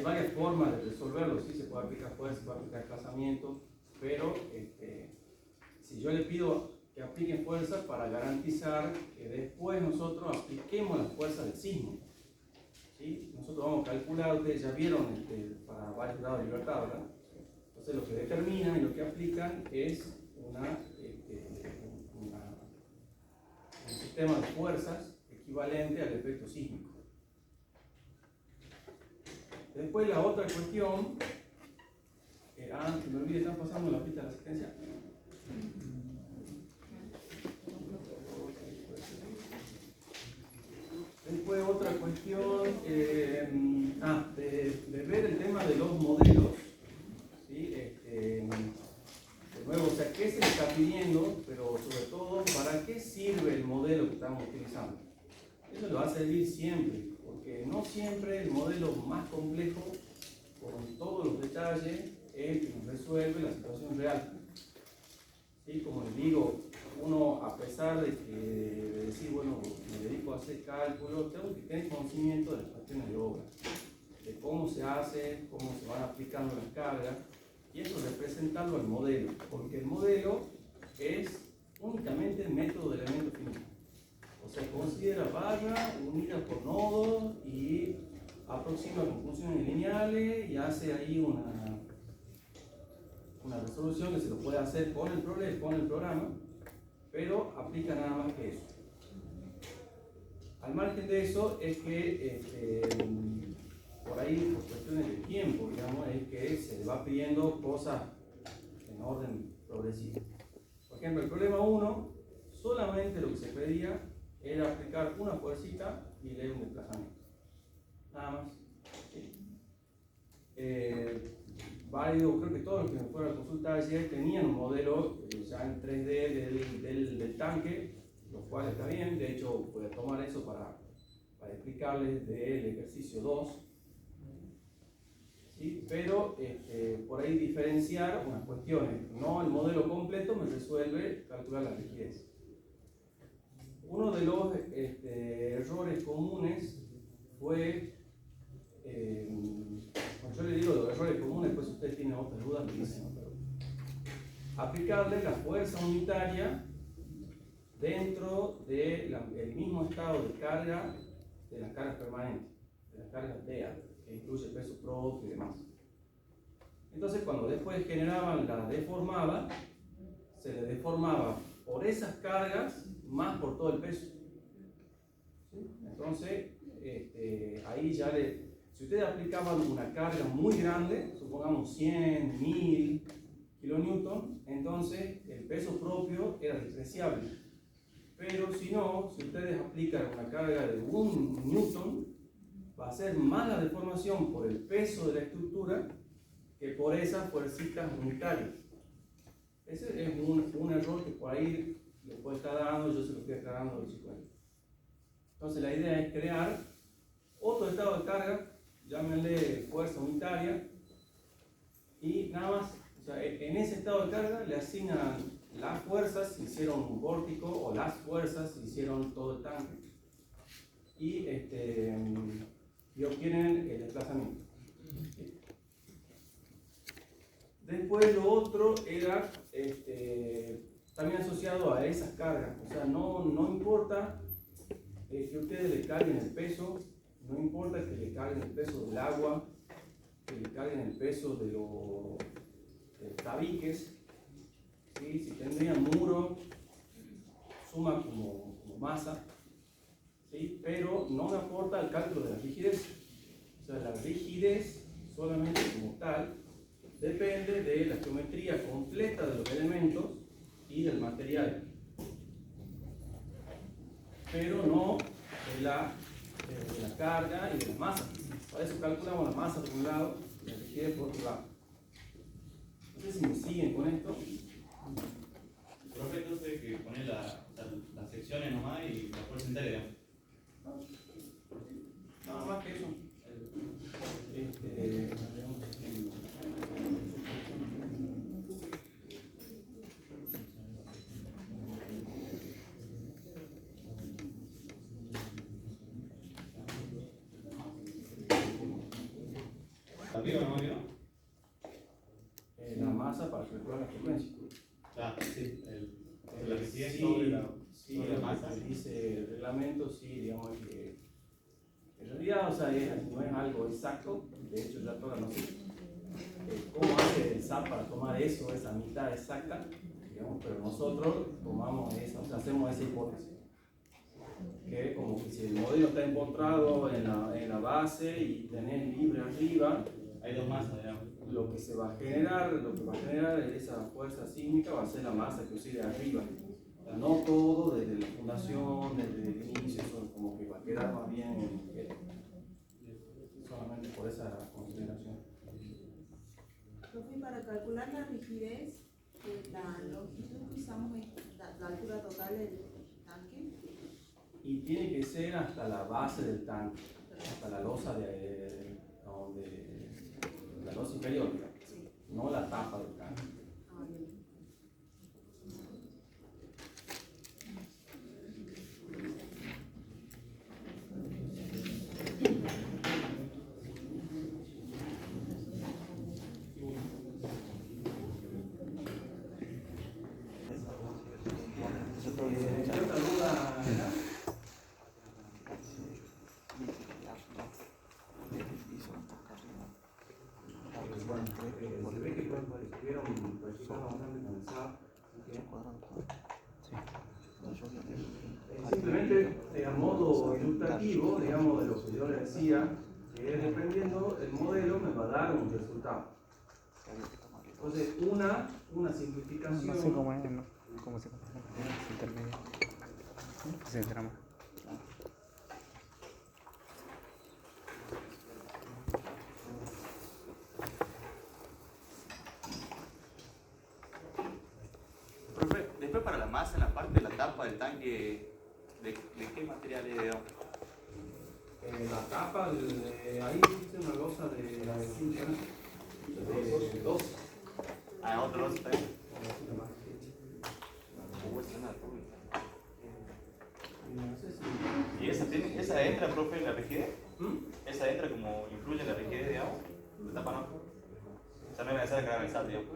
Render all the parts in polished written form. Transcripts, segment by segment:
varias formas de resolverlo, sí, se puede aplicar fuerza, se puede aplicar desplazamiento, pero si yo le pido que apliquen fuerza para garantizar que después nosotros apliquemos las fuerzas del sismo, ¿sí? Nosotros vamos a calcular, ustedes ya vieron para varios grados de libertad, ¿verdad? Entonces lo que determinan y lo que aplican es un sistema de fuerzas equivalente al efecto sísmico. Después la otra cuestión, que me olvidé, están pasando la pista de la asistencia. Después otra cuestión, de ver el tema de los modelos, ¿sí? De nuevo, o sea, ¿qué se le está pidiendo? Pero sobre todo, ¿para qué sirve el modelo que estamos utilizando? Eso lo va a servir siempre, porque no siempre el modelo más complejo, con todos los detalles, es el que nos resuelve la situación real. ¿Sí? Como les digo, uno, a pesar de decir, bueno, me dedico a hacer cálculos, tengo que tener conocimiento de las cuestiones de obra, de cómo se hace, cómo se van aplicando las cargas, y eso representarlo al modelo, porque el modelo es únicamente el método de elemento finito. O sea, considera barra unida por nodos y aproxima conclusiones lineales y hace ahí una resolución que se lo puede hacer con el programa, pero aplica nada más que eso. Al margen de eso es que por ahí, por cuestiones de tiempo, digamos, es que se le va pidiendo cosas en orden progresivo. Por ejemplo, el problema 1, solamente lo que se pedía era aplicar una fuercita y leer un desplazamiento. Nada más. ¿Sí? Creo que todos los que me fueron a consultar ayer tenían un modelo ya en 3D del tanque, lo cual está bien. De hecho, voy a tomar eso para explicarles del ejercicio 2. ¿Sí? Pero por ahí diferenciar unas cuestiones. No el modelo completo me resuelve calcular la rigidez. Uno de los errores comunes fue, yo le digo los errores comunes, pues si ustedes tienen otras dudas me dicen, ¿no? Pero aplicarle la fuerza unitaria dentro del mismo estado de carga de las cargas permanentes, de las cargas DEA, que incluye peso propio y demás. Entonces, cuando después generaban la deformada, se le deformaba por esas cargas más por todo el peso. ¿Sí? Entonces, ahí ya si ustedes aplicaban una carga muy grande, supongamos 100, 1000 kilonewton, entonces el peso propio era despreciable. Pero si no, si ustedes aplican una carga de 1 newton, va a ser más la deformación por el peso de la estructura que por esas fuercitas unitarias. Ese es un error que por ahí le puede estar dando, yo se lo estoy aclarando a los chicos. Entonces la idea es crear otro estado de carga, llámenle fuerza unitaria, y nada más, o sea, en ese estado de carga le asignan las fuerzas si hicieron un vórtico o las fuerzas si hicieron todo el tanque. Y obtienen el desplazamiento. Después lo otro era también asociado a esas cargas, o sea, no importa que ustedes le carguen el peso, no importa que le carguen el peso del agua, que le carguen el peso de los tabiques, ¿sí? Si tendrían muro, suma como masa, ¿sí? Pero no me aporta el cálculo de la rigidez. O sea, la rigidez solamente como tal depende de la geometría completa de los elementos y del material, pero no de la carga y de la masa. Para eso calculamos la masa por un lado y la rigidez por otro lado. No sé si me siguen con esto. Profe, entonces que poner las secciones nomás y la fuerza entera. Nada más que eso. ¿Arriba no vio? La masa para calcular la frecuencia. Claro, sí. La rigidez Sí, sobre la masa. Dice el reglamento, sí, digamos que en realidad, o sea, no es algo exacto. De hecho, ya todas no sé cómo hace el SAP para tomar eso, esa mitad exacta, digamos, pero nosotros tomamos esa, o sea, hacemos esa hipótesis. Que como que si el modelo está empotrado en la base y tenés libre arriba, Hay dos masas, digamos. lo que va a generar esa fuerza sísmica va a ser la masa que oscila arriba. O sea, no todo desde la fundación, desde el inicio, eso como que va a quedar más bien solamente por esa consideración. Profe, para calcular la rigidez, la longitud que usamos es la altura total del tanque. Y tiene que ser hasta la base del tanque, hasta la losa la losa inferior, Sí. no la tapa del tanque. Ah, bien. ¿Qué otra duda? Bueno, se ve que estuvieron practicando bastante con el SAP, simplemente a modo ilustrativo, digamos, de lo que yo le decía, que dependiendo el modelo me va a dar un resultado. Entonces, una simplificación. No sé cómo es, ¿no? Cómo se compara el intermedio. Pues el drama. Profe, después para la masa, en la parte de la tapa del tanque, ¿de qué material es? La tapa, ahí dice una losa de la de 2. Ah, otro losa también. No sé si. ¿Y esa entra, profe, en la rigidez? ¿Esa entra como influye en la rigidez, digamos? ¿La tapa no? O sea, no es necesario que haga el SAT, digamos.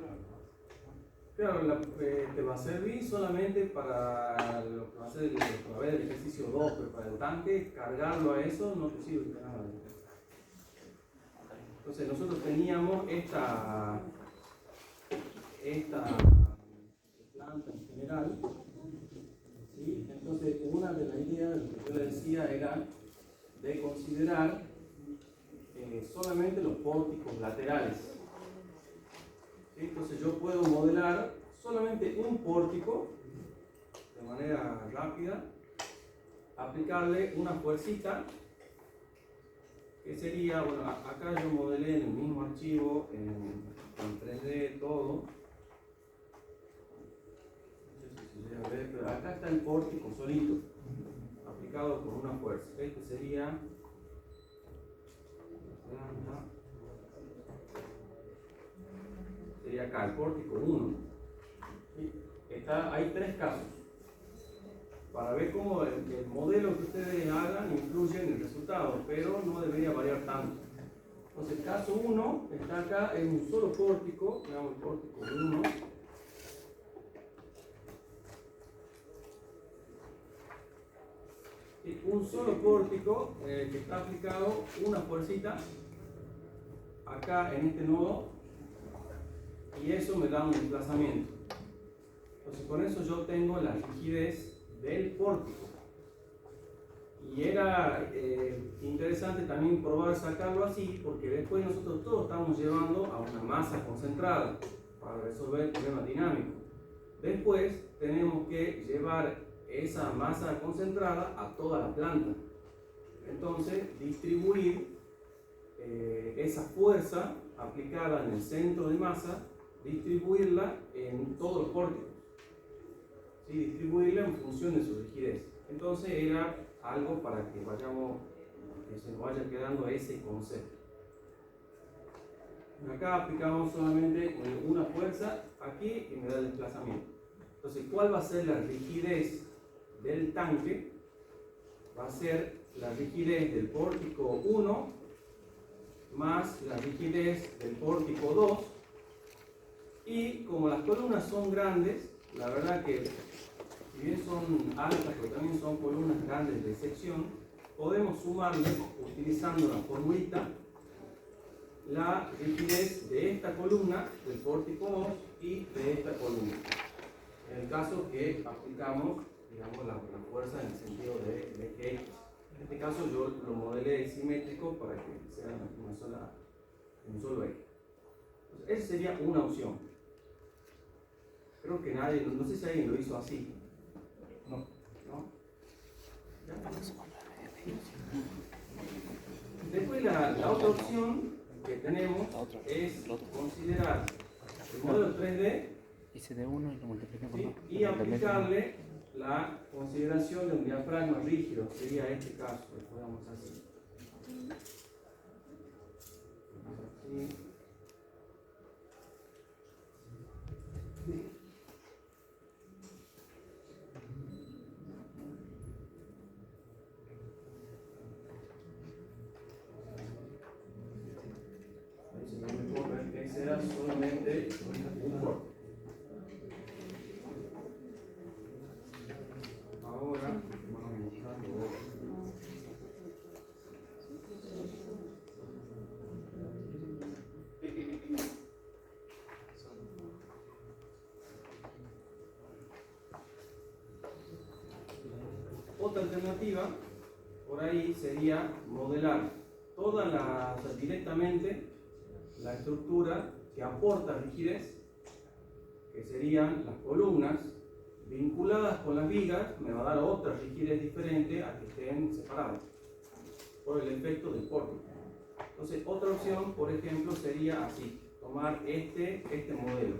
Claro, te va a servir solamente para lo que va a ser el ejercicio 2, pero para el tanque, cargarlo a eso no te sirve para nada. Entonces nosotros teníamos esta planta en general, ¿sí? Entonces una de las ideas, lo que yo le decía, era de considerar solamente los pórticos laterales. ¿Sí? Entonces yo puedo modelar solamente un pórtico de manera rápida, aplicarle una fuercita que sería, bueno, acá yo modelé en el mismo archivo, en 3D todo. No sé si se llega a ver, pero acá está el pórtico solito, aplicado con una fuerza. Este sería acá el pórtico 1. ¿Sí? Hay 3 casos para ver cómo el modelo que ustedes hagan influye en el resultado, pero no debería variar tanto. Entonces el caso 1 está acá en un solo pórtico, veamos el pórtico 1. Un solo pórtico que está aplicado una fuercita acá en este nodo, y eso me da un desplazamiento. Entonces con eso yo tengo la rigidez del pórtico. Y era interesante también probar sacarlo así, porque después nosotros todos estamos llevando a una masa concentrada para resolver el problema dinámico. Después tenemos que llevar esa masa concentrada a toda la planta. Entonces distribuir esa fuerza aplicada en el centro de masa, distribuirla en todos los pórticos, ¿sí? Distribuirla en función de su rigidez. Entonces era algo para que se nos vaya quedando ese concepto. Acá aplicamos solamente una fuerza aquí y me da el desplazamiento. Entonces, ¿cuál va a ser la rigidez del tanque? Va a ser la rigidez del pórtico 1 más la rigidez del pórtico 2. Y como las columnas son grandes, la verdad que si bien son altas, pero también son columnas grandes de sección, podemos sumarle, utilizando la formulita, la rigidez de esta columna, del pórtico 2, y de esta columna. En el caso que aplicamos, digamos, la fuerza en el sentido de que X. En este caso yo lo modelé simétrico para que sea un solo eje. Entonces, esa sería una opción. Creo que nadie, no sé si alguien lo hizo así. No. ¿No? Después la otra opción que tenemos es considerar el modelo 3D, hice de uno y lo multipliqué por ¿sí? dos. Y aplicarle la consideración de un diafragma rígido. Sería este caso, lo ponemos así. Así. Será solamente un corte. Ahora vamos buscando otro. Otra alternativa por ahí sería modelar directamente la estructura que aporta rigidez, que serían las columnas vinculadas con las vigas, me va a dar otra rigidez diferente a que estén separadas por el efecto del pórtico. Entonces, otra opción, por ejemplo, sería así, tomar este modelo.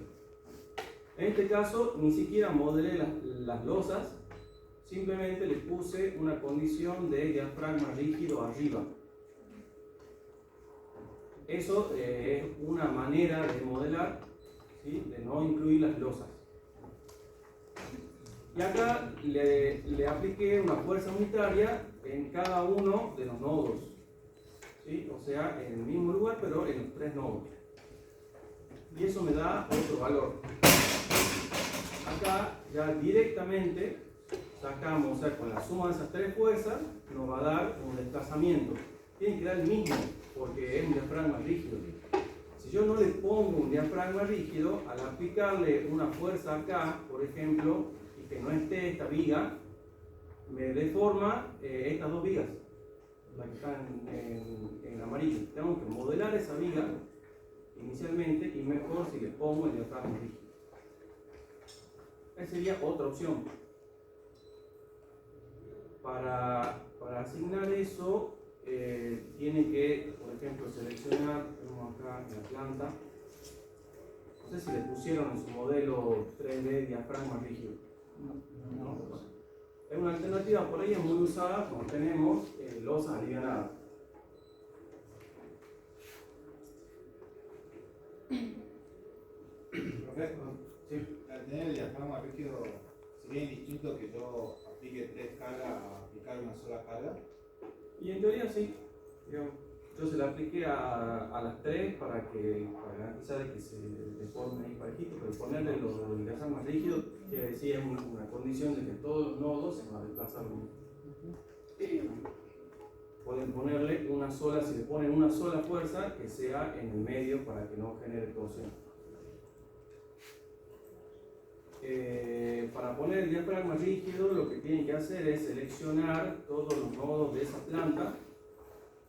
En este caso, ni siquiera modelé las losas, simplemente le puse una condición de diafragma rígido arriba. Eso es una manera de modelar, ¿sí? De no incluir las losas. Y acá le apliqué una fuerza unitaria en cada uno de los nodos, ¿sí? O sea, en el mismo lugar, pero en los 3 nodos. Y eso me da otro valor. Acá ya directamente sacamos, o sea, con la suma de esas 3 fuerzas, nos va a dar un desplazamiento. Tiene que dar el mismo, porque es un diafragma rígido. Si yo no le pongo un diafragma rígido, al aplicarle una fuerza acá, por ejemplo, y que no esté esta viga, me deforma estas 2 vigas, las que están en amarillo. Tengo que modelar esa viga inicialmente, y mejor si le pongo el diafragma rígido. Esa sería otra opción. Para asignar eso, tienen que, por ejemplo, seleccionar, tenemos acá en la planta, no sé si le pusieron en su modelo 3D diafragma rígido. No. Es una alternativa, por ahí es muy usada cuando tenemos losas alivianadas. Profesor, Sí. al tener el diafragma rígido, ¿sería indistinto que yo aplique 3 cargas a aplicar una sola carga? Y en teoría sí, digamos, yo se la apliqué a las 3 para garantizar de que se deforme ahí parejito, pero ponerle el diafragma rígido, que decía es una condición de que todos los nodos se van a desplazar lo mismo. Pueden ponerle una sola, si le ponen una sola fuerza, que sea en el medio para que no genere torsión. Para poner el diafragma rígido, lo que tienen que hacer es seleccionar todos los nodos de esa planta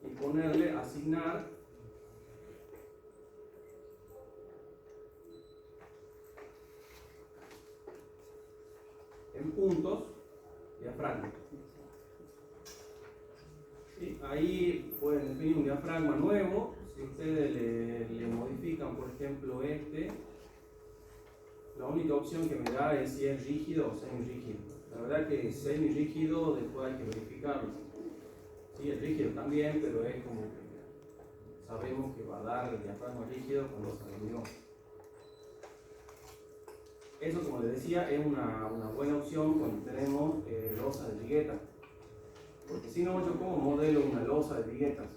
y ponerle, asignar en puntos diafragma. ¿Sí? Ahí pueden definir un diafragma nuevo. Si ustedes le modifican, por ejemplo, la única opción que me da es si es rígido o semi-rígido. La verdad que semi-rígido después hay que verificarlo. Sí, es rígido también, pero es como que sabemos que va a dar el diafragma rígido cuando se hormigón. Eso, como les decía, es una buena opción cuando tenemos losa de vigueta. Porque si no, yo como modelo una losa de viguetas.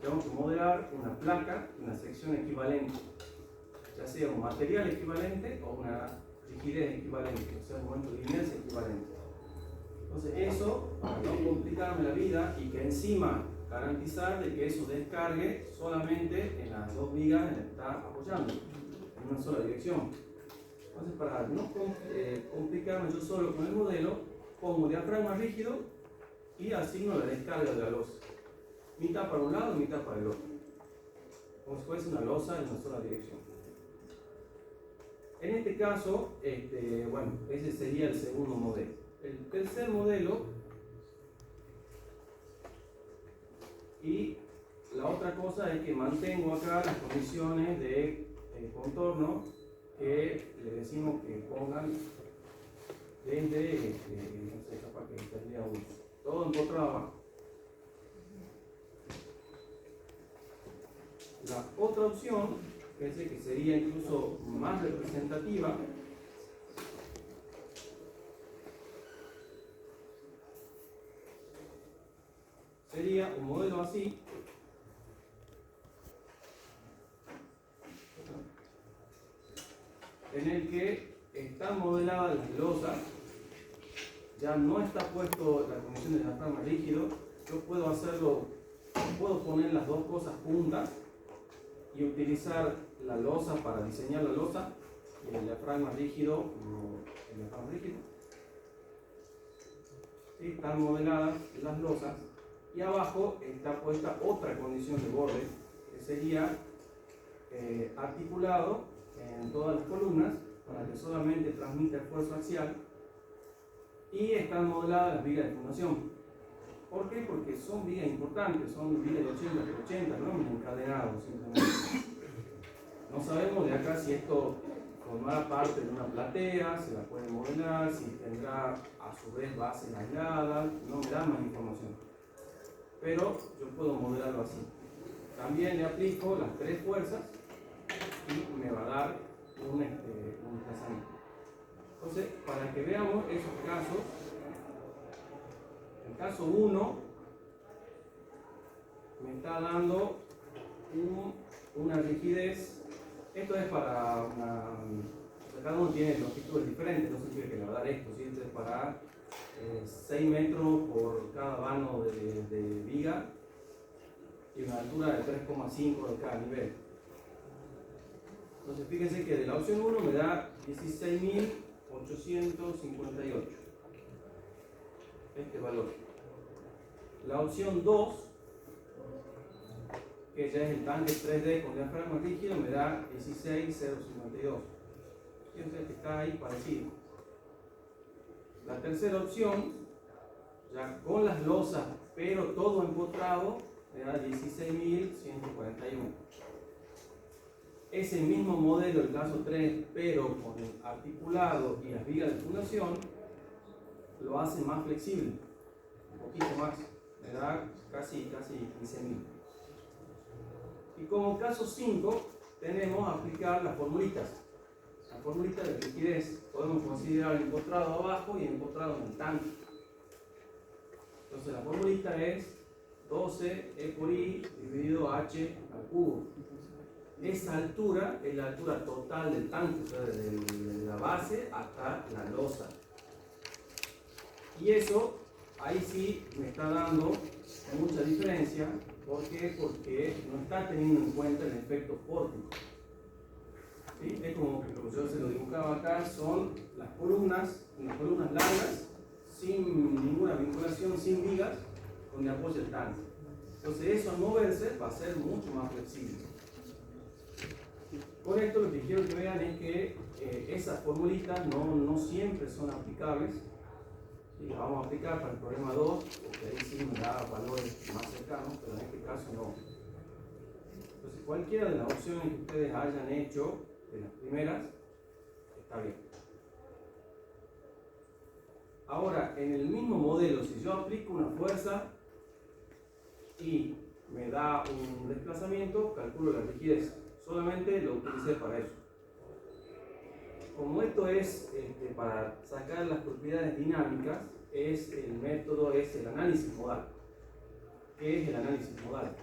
tengo que modelar una placa, una sección equivalente, ya sea un material equivalente o una rigidez equivalente, o sea, un momento de inercia equivalente. Entonces eso, para no complicarme la vida y que encima garantizar de que eso descargue solamente en las dos vigas en las que está apoyando, en una sola dirección. Entonces, para no complicarme yo solo con el modelo, pongo diafragma rígido y asigno la descarga de la losa. Mitad para un lado y mitad para el otro. Como si fuese una losa en una sola dirección. En este caso, bueno, ese sería el segundo modelo. El tercer modelo, y la otra cosa es que mantengo acá las condiciones de contorno que le decimos que pongan desde, no sé, capaz que tendría todo empotrado abajo. La otra opción, que sería incluso más representativa, sería un modelo así, en el que están modeladas las losas, ya no está puesto la condición de diafragma rígido. Yo puedo hacerlo, puedo poner las dos cosas juntas y utilizar la losa para diseñar la losa y el diafragma rígido. ¿Sí? Están modeladas las losas y abajo está puesta otra condición de borde que sería articulado en todas las columnas para que solamente transmita esfuerzo axial, y están modeladas las vigas de fundación. ¿Por qué? Porque son vigas importantes, son vigas de 80 por 80, no encadenados simplemente. No sabemos de acá si esto formará parte de una platea, se la puede modelar, si tendrá a su vez bases aisladas, no me da más información. Pero yo puedo modelarlo así. También le aplico las tres fuerzas y me va a dar un desplazamiento. Entonces, para que veamos esos casos, el caso 1 me está dando una rigidez. Esto es para una... Cada uno tiene longitudes diferentes, no significa que le va a dar esto, ¿sí? Esto es para 6 metros por cada vano de viga y una altura de 3,5 de cada nivel. Entonces fíjense que de la opción 1 me da 16.858 este valor. La opción 2, que ya es el tanque 3D con diafragma rígido, me da 16.052. Fíjense que está ahí parecido. La tercera opción, ya con las losas pero todo empotrado, me da 16.141. Ese mismo modelo, el caso 3, pero con el articulado y las vigas de fundación, lo hace más flexible, un poquito más, me da casi 15.000. Y como caso 5, tenemos aplicar las formulitas. La formulita de rigidez, podemos considerar el empotrado abajo y el empotrado en el tanque. Entonces la formulita es 12 E por I dividido H al cubo. Esa altura es la altura total del tanque, o sea, desde la base hasta la losa. Y eso, ahí sí me está dando mucha diferencia. ¿Por qué? Porque no está teniendo en cuenta el efecto pórtico. ¿Sí? Es como que yo se lo dibujaba acá, son las columnas largas, sin ninguna vinculación, sin vigas, donde apoya el tanque. Entonces eso al moverse va a ser mucho más flexible. Con esto lo que quiero que vean es que esas formulitas no siempre son aplicables. Y las vamos a aplicar para el problema 2, porque ahí sí me da valores más cercanos, pero en este caso no. Entonces cualquiera de las opciones que ustedes hayan hecho, de las primeras, está bien. Ahora, en el mismo modelo, si yo aplico una fuerza y me da un desplazamiento, calculo la rigidez. Solamente lo utilicé para eso. Como esto es para sacar las propiedades dinámicas, el método es el análisis modal. ¿Qué es el análisis modal?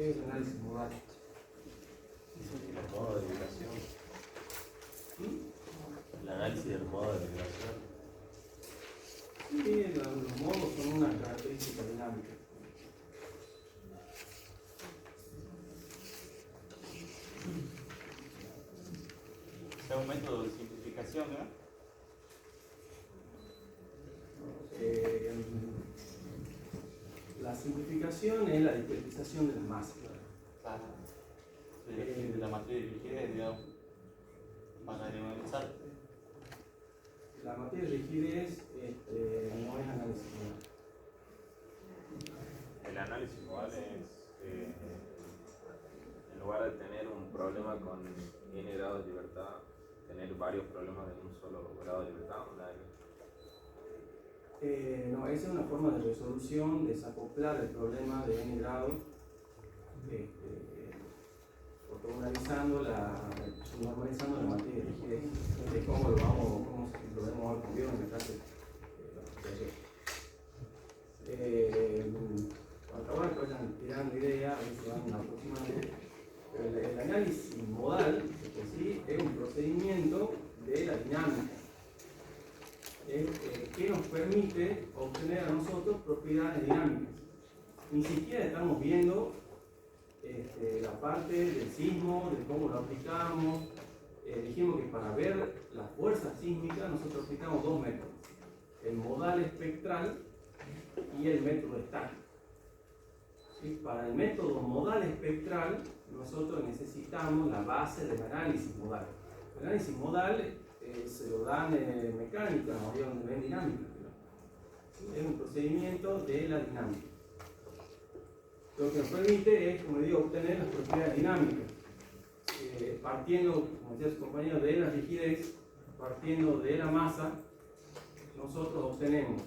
¿Qué es el análisis modal? El modo de vibración. El análisis del modo de vibración. Sí, los modos son una característica dinámica. Es un método de simplificación, ¿no? La simplificación es la discretización de la masa. Claro. De la matriz de rigidez, digamos, para generalizar. La materia de rigidez no es análisis modal. El análisis modal es, en lugar de tener un problema con n grados de libertad, tener varios problemas de un solo grado de libertad. No, esa es una forma de resolución, desacoplar el problema de n grados, ortogonalizando normalizando la materia de rigidez, de cómo lo vemos al en la clase de ayer. Ahora que vayan tirando ideas, a ver si van aproximando. Pero el análisis modal, sí, es un procedimiento de la dinámica. Que nos permite obtener a nosotros propiedades dinámicas. Ni siquiera estamos viendo la parte del sismo, de cómo lo aplicamos. Dijimos que para ver la fuerza sísmica nosotros aplicamos dos métodos: el modal espectral y el método estático. ¿Sí? Para el método modal espectral nosotros necesitamos la base del análisis modal. El análisis modal se lo dan en mecánica, ahí donde ven dinámica. Es un procedimiento de la dinámica. Lo que nos permite es, como digo, obtener las propiedades dinámicas. Partiendo, como decía su compañero, de la rigidez, partiendo de la masa, nosotros obtenemos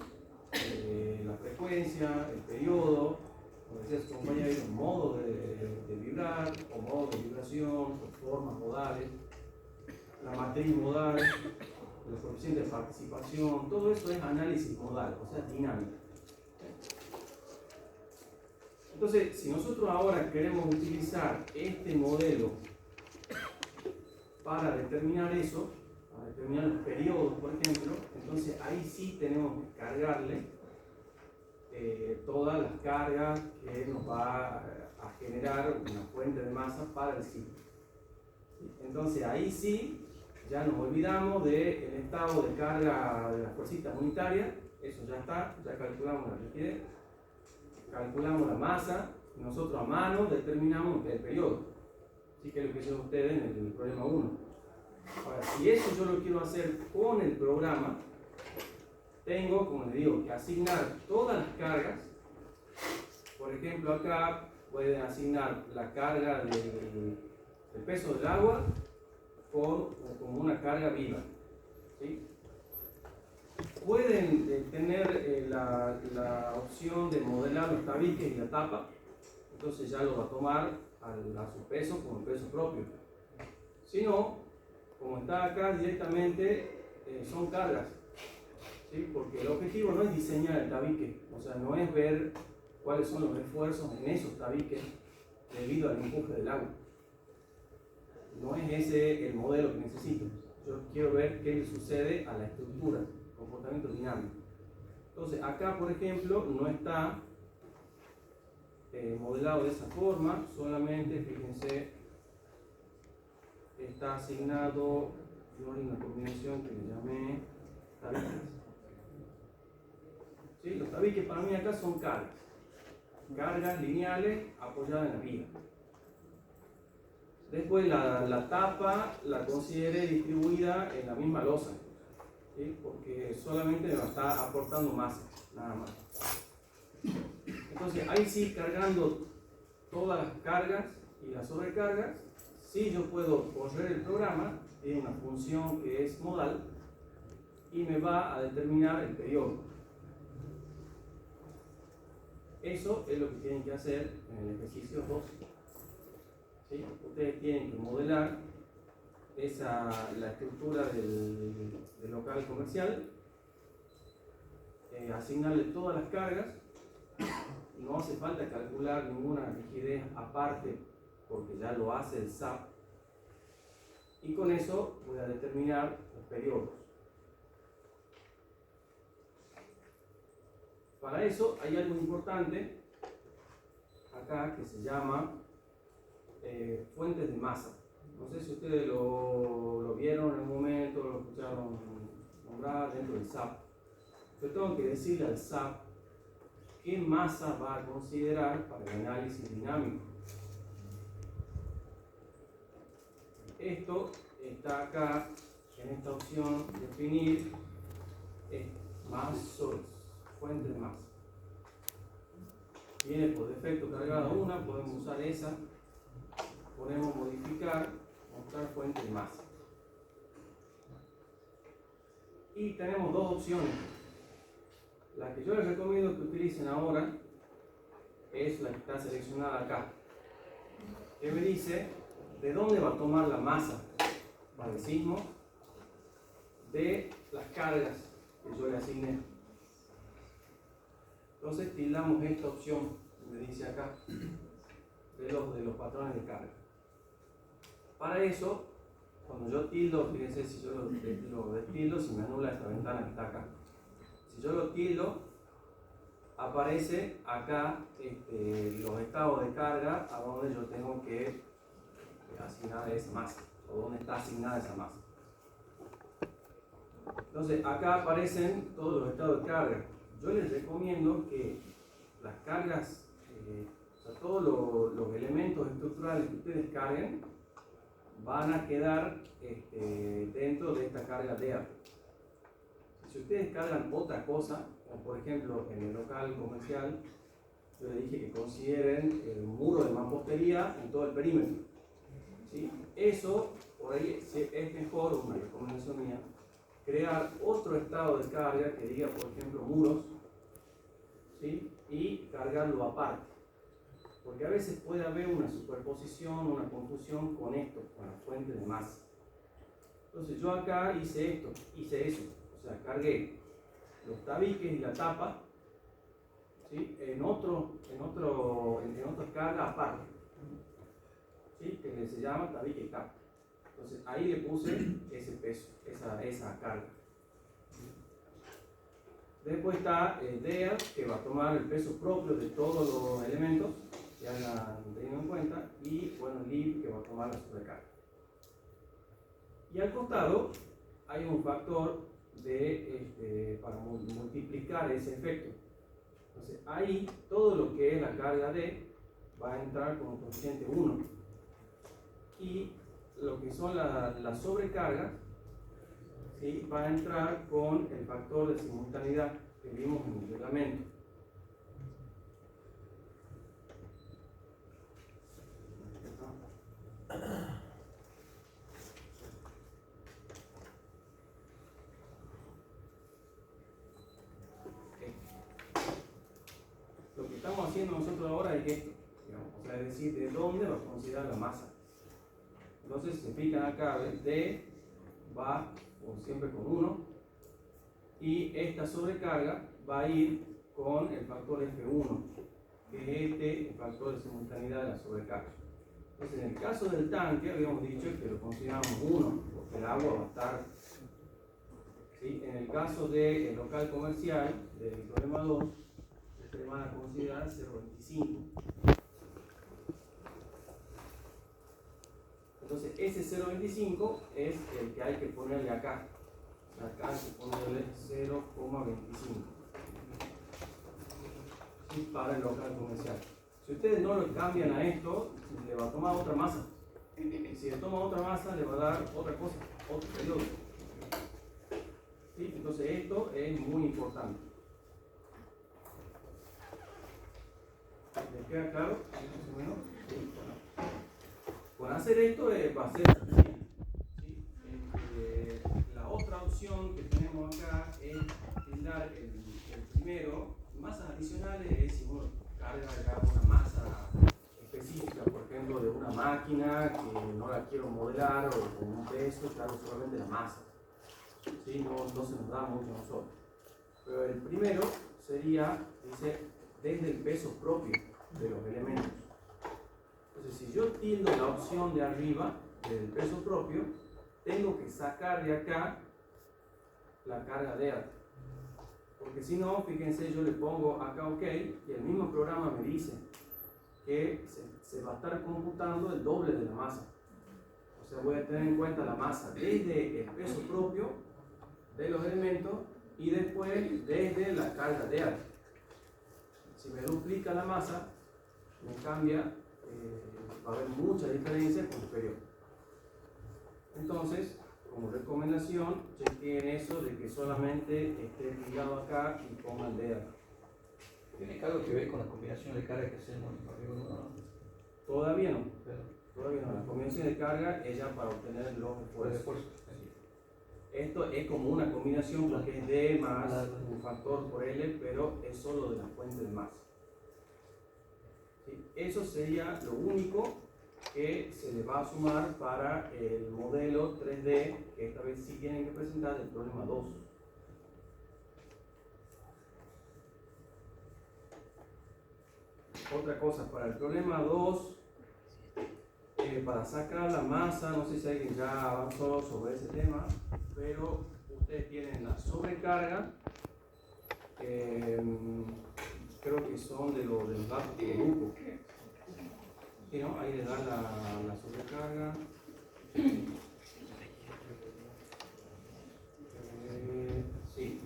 la frecuencia, el periodo, como decía su compañero, el modo de vibrar, o modo de vibración, o formas modales, la matriz modal, los coeficientes de participación, todo eso es análisis modal, o sea, dinámica. Entonces, si nosotros ahora queremos utilizar este modelo para determinar eso, para determinar los periodos, por ejemplo, entonces ahí sí tenemos que cargarle todas las cargas que nos va a generar una fuente de masa para el ciclo. Entonces ahí sí ya nos olvidamos del estado de carga de las fuercitas unitarias, eso ya está, ya calculamos la rigidez, calculamos la masa, y nosotros a mano determinamos el periodo. Así que es lo que hicieron ustedes en el problema 1. Ahora, si eso yo lo quiero hacer con el programa, tengo, como les digo, que asignar todas las cargas. Por ejemplo, acá pueden asignar la carga del peso del agua como una carga viva. ¿Sí? Pueden tener la opción de modelar los tabiques y la tapa, entonces ya lo va a tomar a su peso como peso propio. Si no, como está acá directamente, son cargas, ¿sí? Porque el objetivo no es diseñar el tabique, o sea, no es ver cuáles son los esfuerzos en esos tabiques debido al empuje del agua. No es ese el modelo que necesito. Yo quiero ver qué le sucede a la estructura, comportamiento dinámico. Entonces, acá, por ejemplo, no está modelado de esa forma, solamente, fíjense, está asignado, yo hay una combinación que le llamé tabiques. ¿Sí? Los tabiques para mí acá son cargas lineales apoyadas en la viga. Después la tapa la consideré distribuida en la misma losa, ¿sí? Porque solamente me va a estar aportando masa, nada más. Entonces ahí sí, cargando todas las cargas y las sobrecargas, sí yo puedo correr el programa, tiene una función que es modal y me va a determinar el periodo. Eso es lo que tienen que hacer en el ejercicio 2. ¿Sí? Ustedes tienen que modelar la estructura del local comercial, asignarle todas las cargas no hace falta calcular ninguna rigidez aparte porque ya lo hace el SAP, y con eso voy a determinar los periodos. Para eso hay algo importante acá que se llama fuentes de masa. No sé si ustedes lo vieron en un momento, lo escucharon nombrar dentro del SAP. Yo tengo que decirle al SAP qué masa va a considerar para el análisis dinámico. Esto está acá en esta opción definir mass source, fuente de masa. Viene por defecto cargada una, podemos usar esa, podemos modificar, mostrar fuente de masa. Y tenemos dos opciones. La que yo les recomiendo que utilicen ahora es la que está seleccionada acá, que me dice de dónde va a tomar la masa para el sismo de las cargas que yo le asigné. Entonces tildamos esta opción, me dice acá, de los patrones de carga. Para eso, cuando yo tildo, fíjense si yo lo destildo, si me anula esta ventana que está acá. Si yo lo tildo, aparece acá los estados de carga a donde yo tengo que asignar esa masa, o donde está asignada esa masa. Entonces, acá aparecen todos los estados de carga. Yo les recomiendo que las cargas, o sea, todos los elementos estructurales que ustedes carguen, van a quedar dentro de esta carga DEA. Si ustedes cargan otra cosa, como por ejemplo en el local comercial, yo les dije que consideren el muro de mampostería en todo el perímetro. ¿Sí? Eso, por ahí es mejor, una recomendación mía, crear otro estado de carga que diga, por ejemplo, muros, ¿sí? Y cargarlo aparte. Porque a veces puede haber una superposición, una confusión con esto, con la fuente de masa. Entonces yo acá hice eso. O sea, cargué los tabiques y la tapa, ¿sí? en otra carga aparte, ¿sí? Que se llama tabique y tapa. Entonces ahí le puse ese peso, esa carga. Después está DEA, que va a tomar el peso propio de todos los elementos que hayan tenido en cuenta, y bueno, LIB, que va a tomar la sobrecarga. Y al costado hay un factor para multiplicar ese efecto. Entonces ahí todo lo que es la carga D va a entrar con un coeficiente 1, y lo que son las sobrecargas, ¿sí? Va a entrar con el factor de simultaneidad que vimos en el reglamento. Lo que estamos haciendo nosotros ahora es esto, digamos, o sea, es decir, de dónde va a considerar la masa. Entonces, si se fijan acá, D va siempre con 1, y esta sobrecarga va a ir con el factor F1, que es el factor de simultaneidad de la sobrecarga. Entonces, en el caso del tanque, habíamos dicho que lo consideramos 1, porque el agua va a estar. ¿Sí? En el caso del local comercial, del problema 2, ustedes van a considerar 0.25. Entonces ese 0.25 es el que hay que ponerle acá. Acá hay que ponerle 0.25, ¿sí? Para el local comercial. Si ustedes no lo cambian a esto, le va a tomar otra masa. Y si le toma otra masa, le va a dar otra cosa, otro periodo. ¿Sí? Entonces esto es muy importante. ¿Les queda claro? ¿Más o menos? Sí, bueno. Con hacer esto va a ser suficiente. ¿Sí? La otra opción que tenemos acá es tildar el primero. Masas adicionales es si uno carga acá una masa específica, por ejemplo, de una máquina que no la quiero modelar, o con un peso, cargo solamente la masa. ¿Sí? No se nos da mucho a nosotros. Pero el primero sería, dice, desde el peso propio de los elementos. Entonces, si yo tildo la opción de arriba del peso propio, tengo que sacar de acá la carga de AT. Porque si no, fíjense, yo le pongo acá OK y el mismo programa me dice que se va a estar computando el doble de la masa. O sea, voy a tener en cuenta la masa desde el peso propio de los elementos y después desde la carga de AT. Si me duplica la masa, me cambia, va a haber mucha diferencia con el periodo. Entonces, como recomendación, chequeen eso de que solamente esté ligado acá y pongan DEA. ¿Tiene algo que ver con la combinación de carga que hacemos en el barrio 1? Todavía no. Todavía no. La combinación de carga es ya para obtener los esfuerzos. Esto es como una combinación porque es D más un factor por L, pero es solo de la fuente de masa. ¿Sí? Eso sería lo único que se le va a sumar para el modelo 3D, que esta vez sí tienen que presentar el problema 2. Otra cosa, para el problema 2, para sacar la masa, no sé si alguien ya avanzó sobre ese tema, pero ustedes tienen la sobrecarga, creo que son de los datos de grupo. ¿Sí, no? Ahí le dan la sobrecarga. Sí.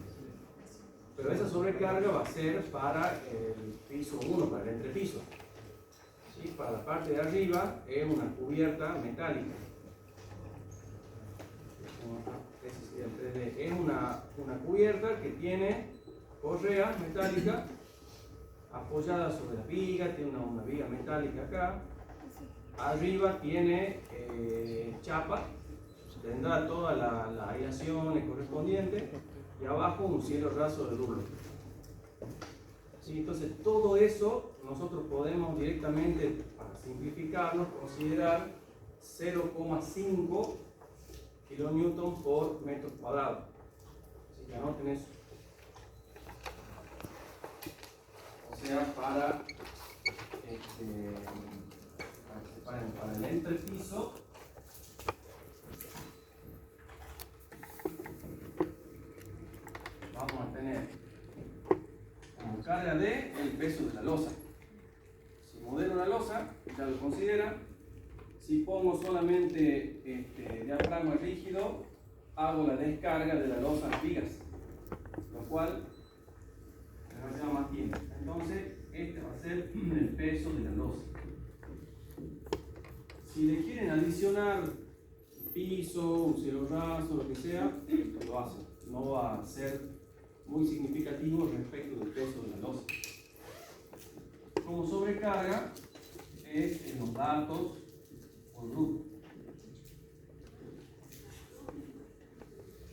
Pero esa sobrecarga va a ser para el piso 1, para el entrepiso. ¿Sí? Para la parte de arriba es una cubierta metálica. Es una cubierta que tiene correa metálica apoyada sobre la viga, tiene una viga metálica acá. Arriba tiene chapa, tendrá toda la aislación correspondiente y abajo un cielo raso de doble. ¿Sí? Entonces todo eso nosotros podemos directamente, para simplificarlo, considerar 0,5 kN por metro cuadrado. Así que anoten eso. O sea, para el entrepiso, vamos a tener como carga D el peso de la losa. Si modelo la losa, ya lo considera. Si pongo solamente diafragma rígido, hago la descarga de la losa en vigas, lo cual va a ser más tiempo. Entonces, este va a ser el peso de la losa. Si le quieren adicionar piso, un cielo raso, lo que sea, lo hacen. No va a ser muy significativo respecto del peso de la losa. Como sobrecarga es en los datos por grupo.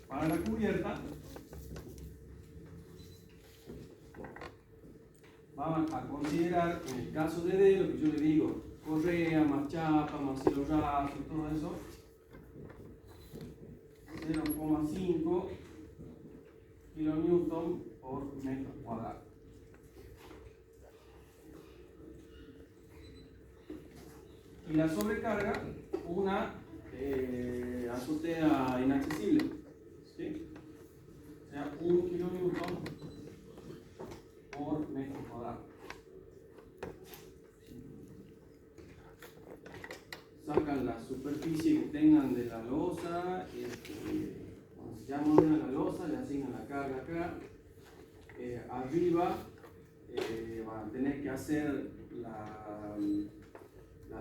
Para la cubierta vamos a considerar, en el caso de D, lo que yo le digo, correa, más chapa, más cielo raso y todo eso, 0,5 kN por metro cuadrado. Y la sobrecarga, una azotea inaccesible, ¿sí? O sea, 1 kN por metro cuadrado. Sacan la superficie que tengan de la losa, cuando se llama la losa, le asignan la carga acá. Arriba van a tener que hacer la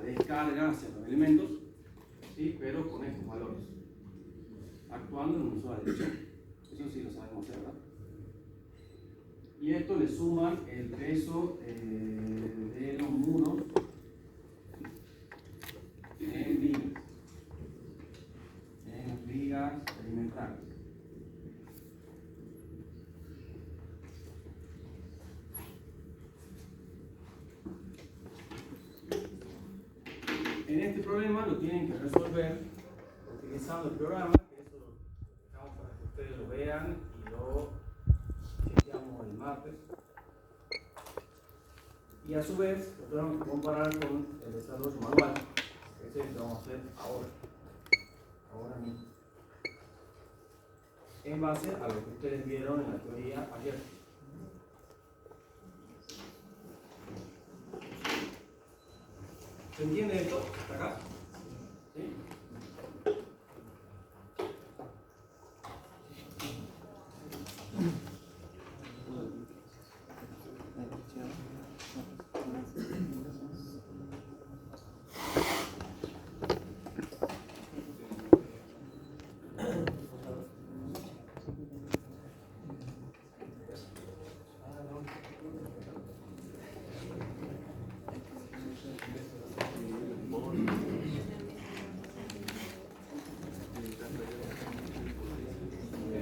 descarga hacia los elementos, ¿sí? Pero con estos valores, actuando en una sola dirección. Eso sí lo sabemos hacer, ¿verdad? Y esto le suman el peso de los muros en vigas perimetrales. En este problema lo tienen que resolver utilizando el programa, que eso lo dejamos para que ustedes lo vean y lo chequeamos el martes. Y a su vez, lo tenemos que comparar con el desarrollo manual, que es el que vamos a hacer ahora mismo, en base a lo que ustedes vieron en la teoría ayer. ¿Se entiende esto? ¿Hasta acá? ¿Sí?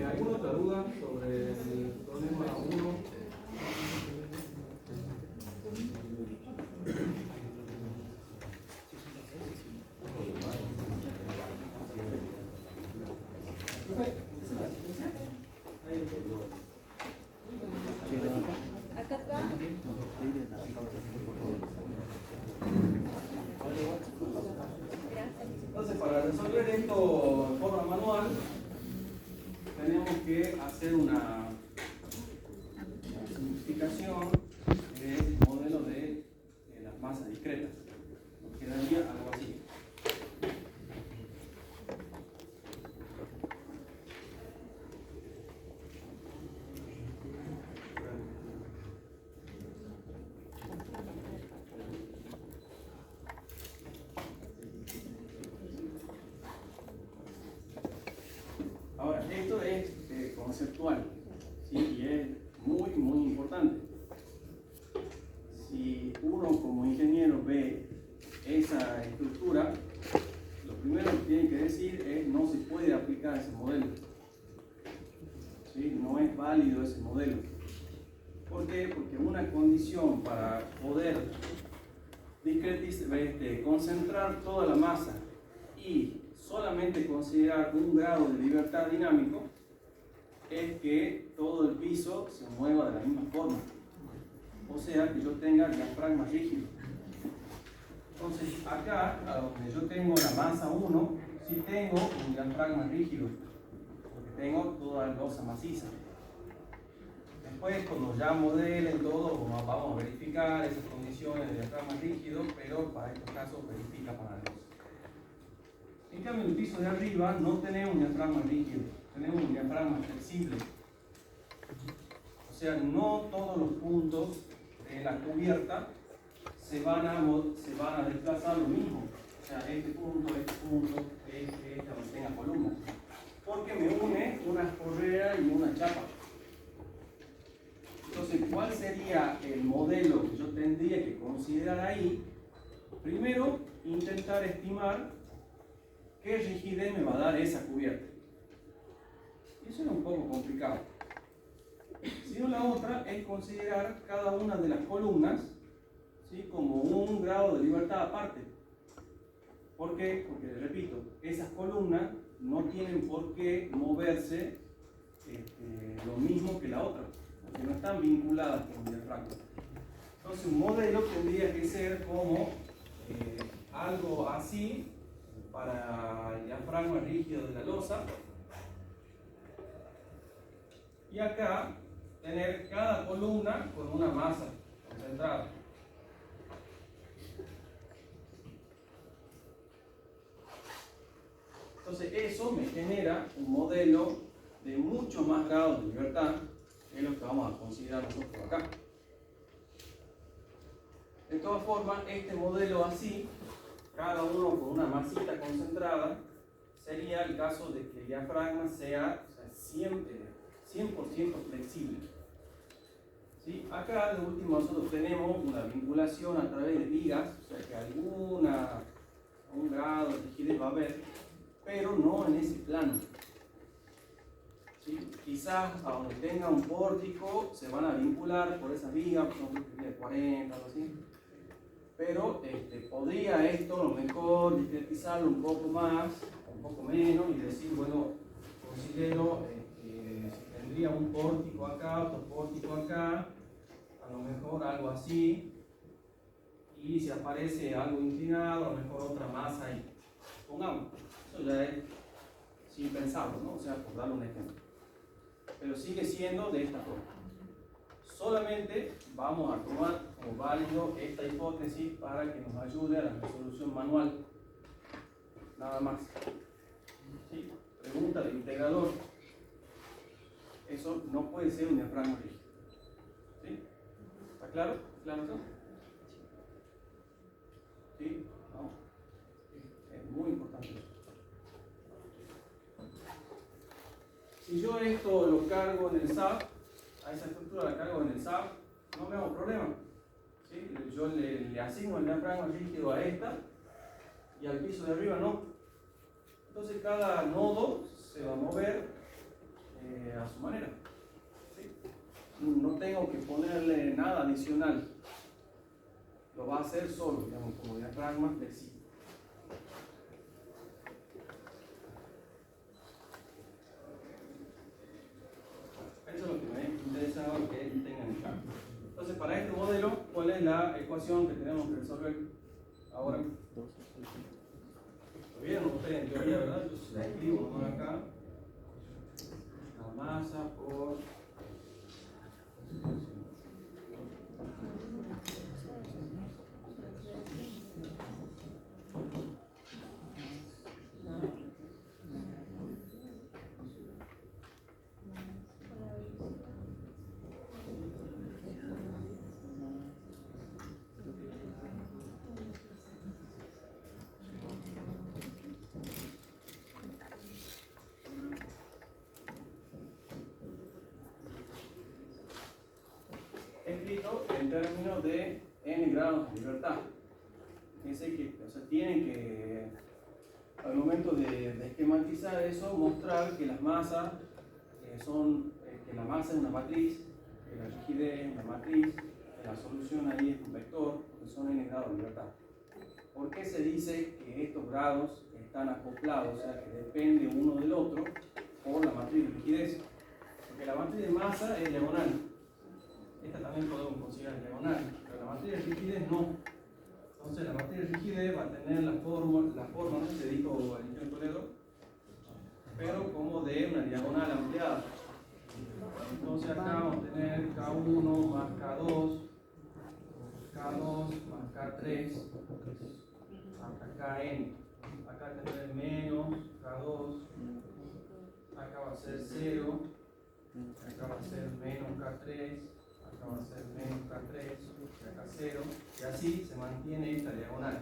¿Alguna otra duda sobre el problema 1? Acá está. Entonces, para resolver esto en forma manual, tenemos que hacer una simplificación del modelo de las masas discretas. Nos quedaría algo así. Ahora, esto es conceptual, ¿sí? Y es muy importante. Si uno como ingeniero ve esa estructura, lo primero que tiene que decir es no se puede aplicar ese modelo. ¿Sí? No es válido ese modelo. ¿Por qué? Porque una condición para poder concentrar toda la masa y solamente considerar un grado de libertad dinámico es que todo el piso se mueva de la misma forma, o sea que yo tenga diafragma rígido. Entonces acá, a donde yo tengo la masa 1, sí tengo un diafragma rígido, porque tengo toda la losa maciza. Después, cuando ya modelen todo, vamos a verificar esas condiciones de diafragma rígido, pero para estos casos verifica para la losa. En cambio, en el piso de arriba no tenemos un diafragma rígido, tenemos un diafragma flexible. O sea, no todos los puntos de la cubierta se van a desplazar lo mismo. O sea, este punto, donde tenga columnas. Porque me une una correa y una chapa. Entonces, ¿cuál sería el modelo que yo tendría que considerar ahí? Primero, intentar estimar qué rigidez me va a dar esa cubierta. Eso es un poco complicado. Si no, la otra es considerar cada una de las columnas, ¿sí?, como un grado de libertad aparte. ¿Por qué? Porque, repito, esas columnas no tienen por qué moverse lo mismo que la otra, porque no están vinculadas con el diafragma. Entonces, un modelo tendría que ser como algo así para el diafragma rígido de la losa, y acá tener cada columna con una masa concentrada. Entonces eso me genera un modelo de mucho más grados de libertad, que es lo que vamos a considerar nosotros acá. De todas formas, este modelo así, cada uno con una masita concentrada, sería el caso de que el diafragma sea 100% flexible. ¿Sí? Acá, de último, nosotros tenemos una vinculación a través de vigas, o sea que un grado de rigidez va a haber, pero no en ese plano. ¿Sí? Quizás a donde tenga un pórtico se van a vincular por esas vigas, por ejemplo, de 40, algo así. Pero podría esto a lo mejor discretizarlo un poco más, un poco menos, y decir, bueno, considero si tendría un pórtico acá, otro pórtico acá, a lo mejor algo así, y si aparece algo inclinado, a lo mejor otra masa ahí. Pongamos, eso ya es sin pensarlo, ¿no? O sea, por darle un ejemplo. Pero sigue siendo de esta forma. Solamente vamos a tomar como válido esta hipótesis para que nos ayude a la resolución manual. Nada más. ¿Sí? Pregunta del integrador. Eso no puede ser un diafragma rígido. ¿Sí? ¿Está claro? ¿Claro eso? ¿Sí? No. Es muy importante eso. Si yo esto lo cargo en el SAP, a esa estructura la cargo en el SAP, no me hago problema. ¿Sí? Yo le asigno el diafragma rígido a esta y al piso de arriba no. Entonces cada nodo se va a mover a su manera. ¿Sí? No tengo que ponerle nada adicional. Lo va a hacer solo, digamos, como diafragma flexible. Eso es lo que me interesa que tengan en claro. Entonces, para este modelo, ¿cuál es la ecuación que tenemos que resolver ahora? ¿Lo vieron ustedes en teoría, verdad? Yo la escribo nomás acá. La masa por... escrito en términos de n grados de libertad. Fíjense que, o sea, tienen que, al momento de esquematizar eso, mostrar que las masas que la masa es una matriz, que la rigidez es una matriz, que la solución ahí es un vector, que son n grados de libertad. ¿Por qué se dice que estos grados están acoplados, o sea, que depende uno del otro por la matriz de rigidez? Porque la matriz de masa es diagonal. Esta también podemos considerar diagonal, pero la matriz de rigidez no. Entonces la matriz de rigidez va a tener la forma ¿no? Se dijo el ingeniero Toledo, pero como de una diagonal ampliada. Entonces acá vamos a tener K1 más K2, K2 más K3, hasta Kn. Acá tendré menos K2, acá va a ser 0, acá va a ser menos K3, acá va a ser menos K3, acá 0, y así se mantiene esta diagonal.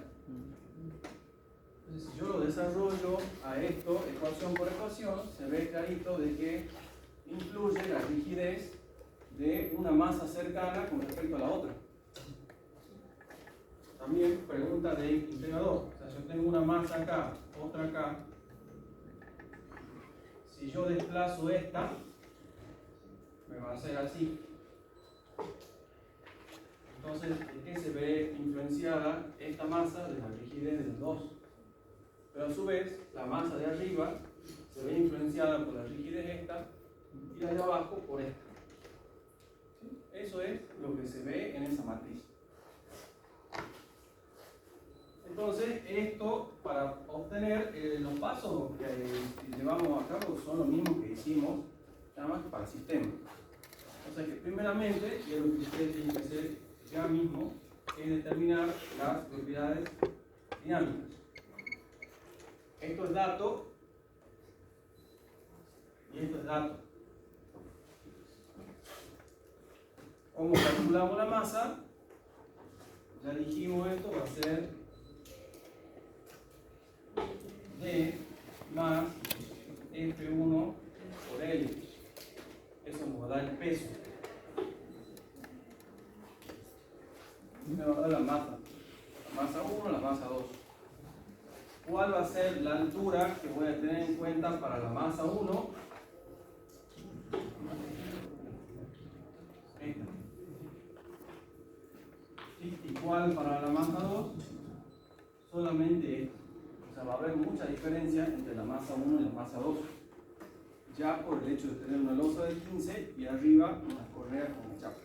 Entonces, si yo lo desarrollo a esto, ecuación por ecuación, se ve clarito de que influye la rigidez de una masa cercana con respecto a la otra. También pregunta de integrador. O sea, yo tengo una masa acá, otra acá. Si yo desplazo esta, me va a hacer así. Entonces, ¿en qué se ve influenciada esta masa de la rigidez de los dos? Pero a su vez, la masa de arriba se ve influenciada por la rigidez esta y la de abajo por esta. ¿Sí? Eso es lo que se ve en esa matriz. Entonces, esto para obtener los pasos que llevamos a cabo son los mismos que hicimos nada más para sistemas. O sea que primeramente, y es lo que ustedes tienen que hacer ya mismo, es determinar las propiedades dinámicas. Esto es dato y esto es dato. ¿Cómo calculamos la masa? Ya dijimos, esto va a ser D más F1 por L. Eso nos va a dar el peso. Me va a dar la masa. La masa 1, la masa 2. ¿Cuál va a ser la altura que voy a tener en cuenta para la masa 1? Esta. ¿Y cuál para la masa 2? Solamente esta. O sea, va a haber mucha diferencia entre la masa 1 y la masa 2. Ya por el hecho de tener una losa de 15 y arriba una correa con chapa.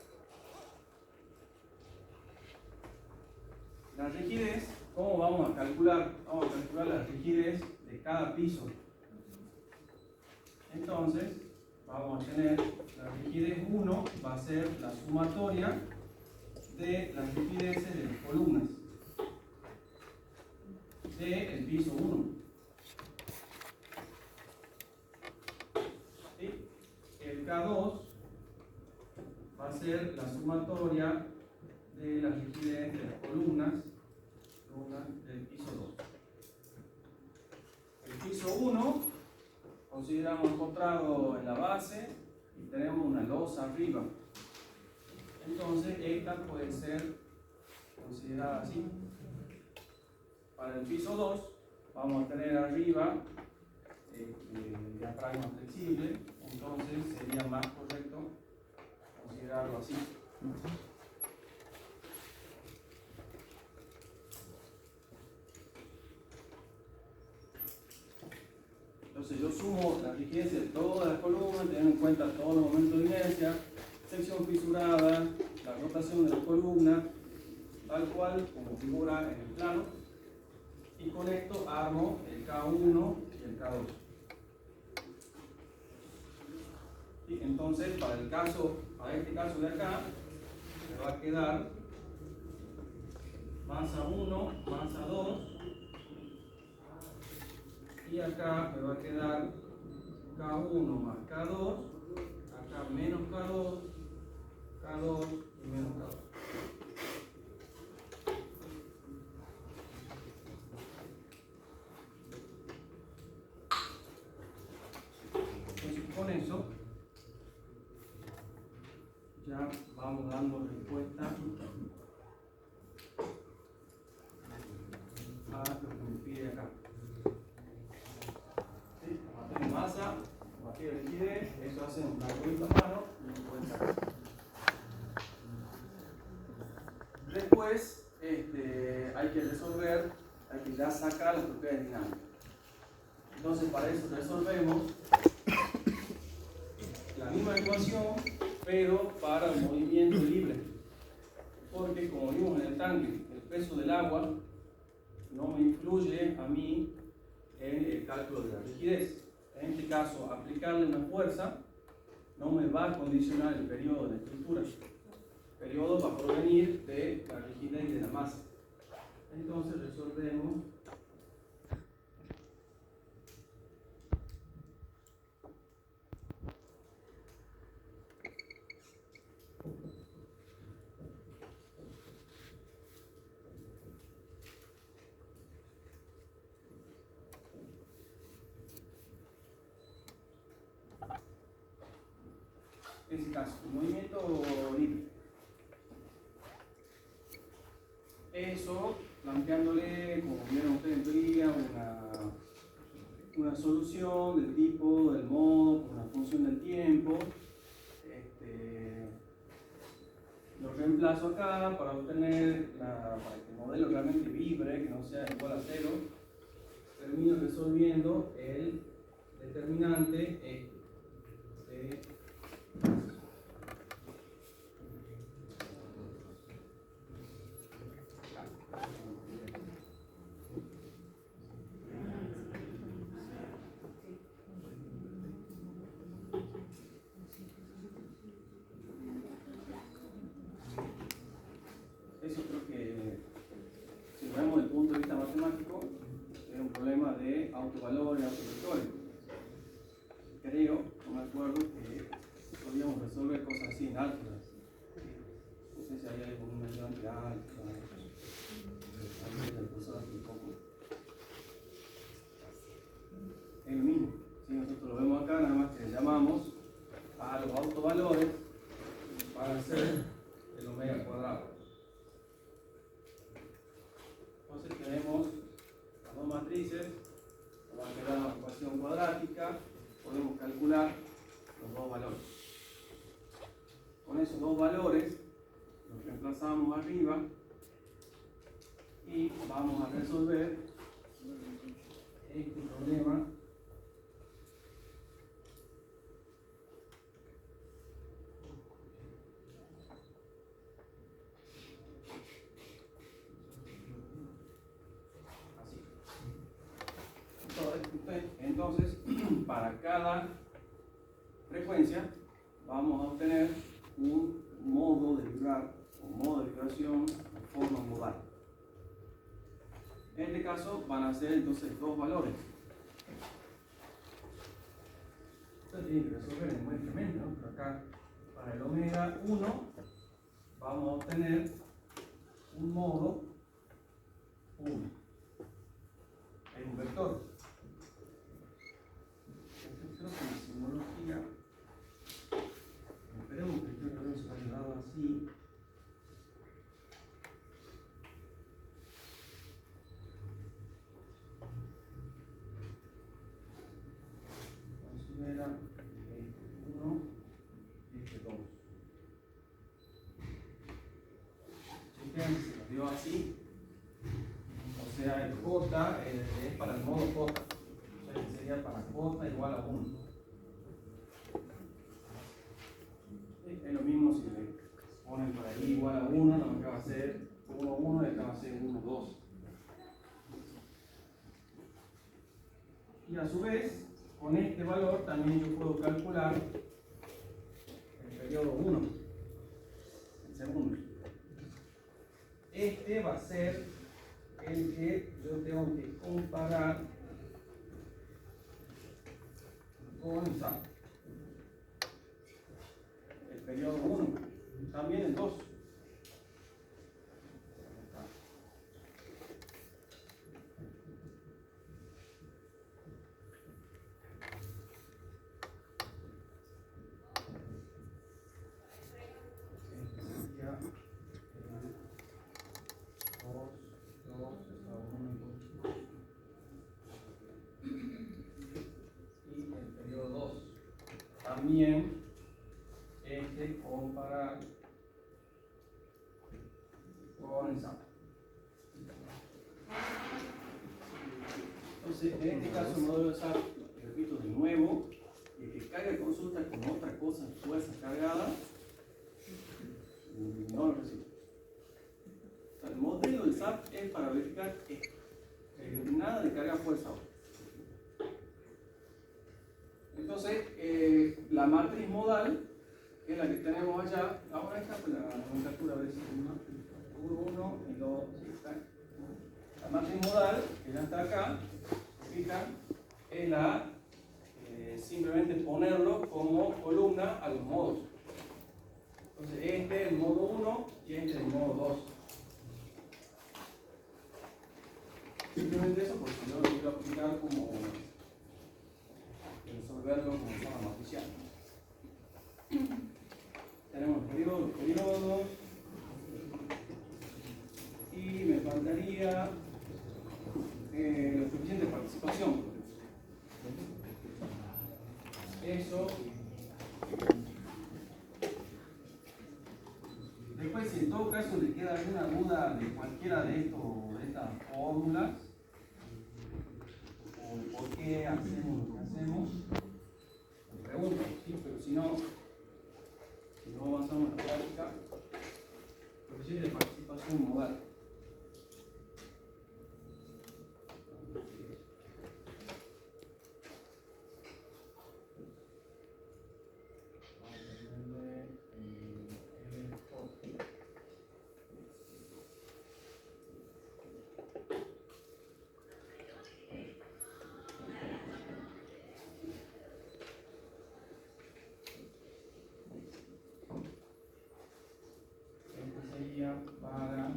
La rigidez, ¿cómo vamos a calcular? Vamos a calcular la rigidez de cada piso. Entonces, vamos a tener la rigidez 1, va a ser la sumatoria de las rigideces de las columnas del piso 1. ¿Sí? El K2 va a ser la sumatoria de las rigidez de las columnas del piso 2. El piso 1 consideramos encontrado en la base y tenemos una losa arriba. Entonces esta puede ser considerada así. Para el piso 2 vamos a tener arriba el diafragma flexible, entonces sería más correcto considerarlo así. Entonces yo sumo la rigidez de todas las columnas, teniendo en cuenta todos los momentos de inercia, sección fisurada, la rotación de la columna, tal cual como figura en el plano, y con esto armo el K1 y el K2. ¿Sí? Entonces para este caso de acá, me va a quedar masa 1, masa 2, y acá me va a quedar K1 más K2, acá menos K2, K2 y menos K2. Entonces con eso ya vamos dando respuesta a lo que me pide acá. ¿Sí? Tengo masa, batir de rigidez, eso hace un calculito a mano y lo pueden sacar. Después hay que resolver, hay que ya sacar las propiedades dinámicas. Entonces para eso resolvemos la misma ecuación, pero para el movimiento libre. Porque como vimos en el tanque, el peso del agua no me influye a mí en el cálculo de la rigidez. En este caso, aplicarle una fuerza no me va a condicionar el periodo de la estructura. El periodo va a provenir de la rigidez y de la masa. Entonces resolvemos ese caso, el movimiento libre. Eso, planteándole, como vieron ustedes en teoría, una solución del tipo, del modo, con una función del tiempo. Lo reemplazo acá para obtener, para que el modelo realmente vibre, que no sea igual a 0. Termino resolviendo el determinante de eso creo que, si lo vemos desde el punto de vista matemático, es un problema de autovalor y autovectores. Creo, no me acuerdo, que podíamos resolver cosas así en álgebras. No sé si hay algún ayudante álgebra, es lo mismo. Si nosotros lo vemos acá, nada más que le llamamos a los autovalores para hacer el omega cuadrado. Entonces tenemos las dos matrices, nos va a quedar una ecuación cuadrática, podemos calcular los dos valores. Con esos dos valores los reemplazamos arriba y vamos a resolver este problema para cada frecuencia vamos a obtener un modo de vibrar o modo de vibración de forma modal. En este caso van a ser entonces dos valores. Esto tiene que resolver en buen incremento, ¿no? Pero acá para el omega 1 vamos a obtener un modo 1. Es un vector. Creo que la simbología, esperemos que creo que no se haya dado así. Considera este 1 y este 2. Chequen si se lo dio así. O sea, el J es para el modo J. O sea, sería para J igual a 1. Es lo mismo si le ponen por ahí igual a 1, no acá va a ser 1, 1 y acá va a ser 1, 2. Y a su vez, con este valor también yo puedo calcular el periodo 1, el segundo. Este va a ser el que yo tengo que comparar con el SAP. El periodo 1, también el 2. También comparar con el SAP. Entonces, en este caso, el modelo de SAP, repito de nuevo, el que carga consulta con otra cosa, fuerza cargada, no lo recibe. O sea, el modelo del SAP es para verificar esto. Nada de carga fuerza ahora. Entonces, la matriz modal, que es la que tenemos allá, ahora está pues, la nomenclatura, a ver si 1 y 2, sí, está. La matriz modal, que ya está acá, se fijan, es la, simplemente ponerlo como columna a los modos. Entonces, este es el modo 1 y este es el modo 2. Simplemente eso, porque yo lo quiero aplicar como resolverlo como forma matricial. Tenemos los periodos y me faltaría los coeficientes de participación. Eso. Después, si en todo caso le queda alguna duda de cualquiera de estas fórmulas, o por qué hacemos lo que hacemos, me preguntan, ¿sí? Pero si no avanzamos en la práctica, coeficiente de participación modal. Para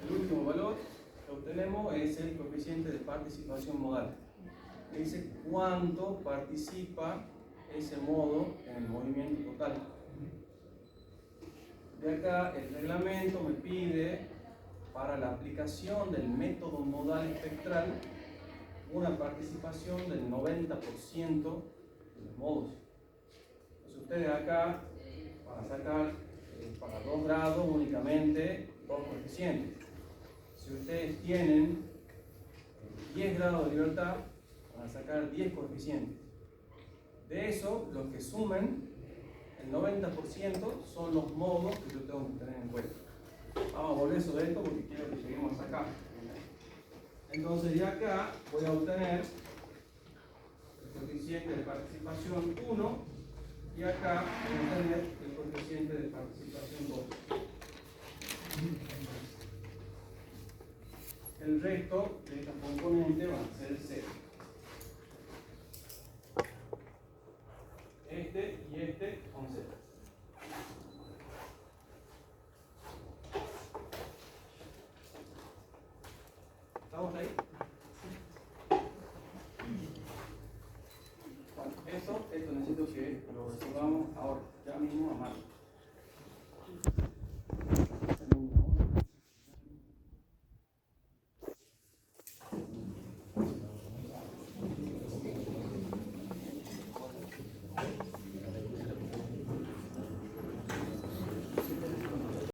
el último valor que obtenemos es el coeficiente de participación modal. Dice cuánto participa ese modo en el movimiento total. De acá el reglamento me pide, para la aplicación del método modal espectral, una participación del 90% de los módulos. Entonces ustedes acá van a sacar para 2 grados únicamente 2 coeficientes. Si ustedes tienen 10 grados de libertad, van a sacar 10 coeficientes. De eso, los que sumen, el 90% son los módulos que yo tengo que tener en cuenta. Vamos a volver sobre esto porque quiero que lleguemos acá. Entonces de acá voy a obtener el coeficiente de participación 1 y acá voy a obtener el coeficiente de participación 2. El resto de esta componente va a ser